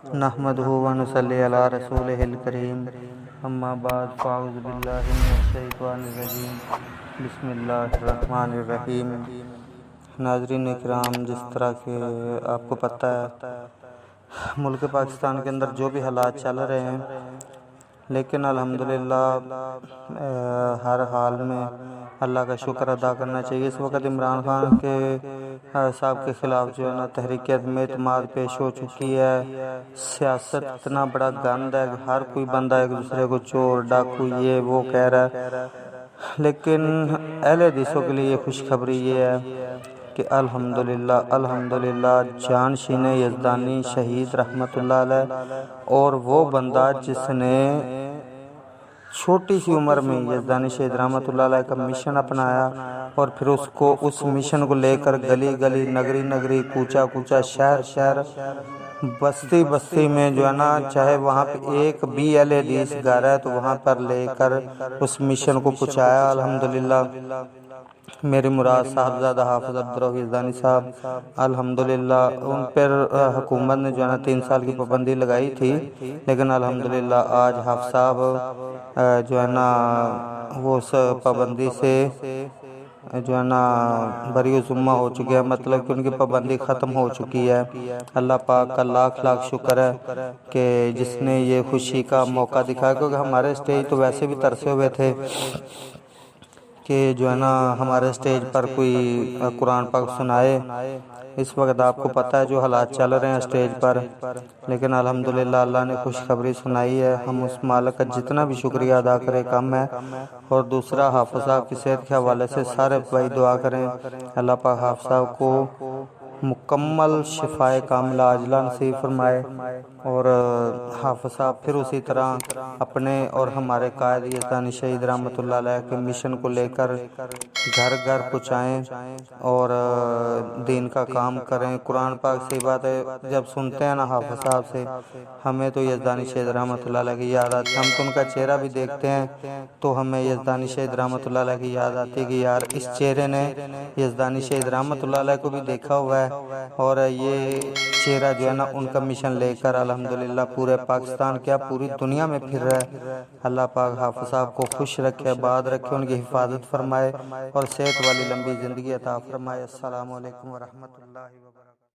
نحمده ونصلي على رسوله الكريم اما بعد فاعوذ باللہ من الشیطان الرجیم بسم اللہ الرحمن الرحیم۔ ناظرین اکرام، جس طرح کہ آپ کو پتہ ہے ملک پاکستان کے اندر جو بھی حالات چل رہے ہیں، لیکن الحمدللہ ہر حال میں اللہ کا شکر ادا کرنا چاہیے۔ اس وقت عمران خان کے صاحب کے خلاف جو ہے نا تحریک عدم اعتماد پیش ہو چکی ہے۔ سیاست اتنا بڑا گند ہے کہ ہر کوئی بندہ ایک دوسرے کو چور ڈاکو یہ وہ کہہ رہا ہے، لیکن اہل حدیثوں کے لیے خوشخبری یہ ہے کہ الحمدللہ جانشین یزدانی شہید رحمۃ اللہ علیہ، اور وہ بندہ جس نے چھوٹی سی عمر میں یزدانی شہید رحمۃ اللہ علیہ کا مشن اپنایا، اور پھر اس مشن کو لے کر گلی گلی نگری نگری کوچا کوچا شہر شہر بستی بستی میں جو ہے نا، چاہے وہاں پہ ایک بھی اہل حدیث گھر ہے تو وہاں پر لے کر اس مشن کو پہنچایا۔ الحمدللہ میری مراد صاحبزادہ حافظ عبدالرؤف یزدانی صاحب، الحمدللہ ان پر حکومت نے جو ہے نا 3 سال کی پابندی لگائی تھی، لیکن الحمدللہ آج حافظ صاحب جو ہے نا وہ اس پابندی سے جو ہے نا بری ذمہ ہو چکے ہیں، مطلب کہ ان کی پابندی ختم ہو چکی ہے۔ اللہ پاک کا لاکھ لاکھ شکر ہے کہ جس نے یہ خوشی کا موقع دکھایا، کیونکہ ہمارے اسٹیج تو ویسے بھی ترسے ہوئے تھے کہ جو ہے نا ہمارے اسٹیج پر کوئی قرآن پاک سنائے۔ اس وقت آپ کو پتہ ہے جو حالات چل رہے ہیں اسٹیج پر، لیکن الحمدللہ اللہ نے خوشخبری سنائی ہے۔ ہم اس مالک کا جتنا بھی شکریہ ادا کریں کم ہے۔ اور دوسرا، حافظ صاحب کی صحت کے حوالے سے سارے بھائی دعا کریں، اللہ پاک حافظ صاحب کو مکمل شفائے کاملہ عاجلہ نصیب فرمائے، اور حافظ صاحب پھر اسی طرح اپنے اور ہمارے قائد یزدانی شہید رحمۃ اللہ علیہ کے مشن کو لے کر گھر گھر پہنچائیں اور دین کا کام کریں۔ قرآن پاک سے بات ہے، جب سنتے ہیں نا حافظ صاحب سے، ہمیں تو یزدانی شہید رحمۃ اللہ علیہ کی یاد آتی ہے۔ ہم تو ان کا چہرہ بھی دیکھتے ہیں تو ہمیں یزدانی شہید رحمۃ اللہ علیہ کی یاد آتی ہے کہ یار اس چہرے نے یزدانی شہید رحمۃ اللہ علیہ کو بھی دیکھا ہوا ہے، اور یہ چہرہ جو ہے نا ان کا مشن لے کر الحمدللہ پورے پاکستان کیا پوری دنیا میں پھر رہا ہے۔ اللہ پاک حافظ صاحب کو خوش رکھے، آباد رکھے، ان کی حفاظت فرمائے اور صحت والی لمبی زندگی عطا فرمائے۔ السلام علیکم ورحمۃ اللہ وبرکاتہ۔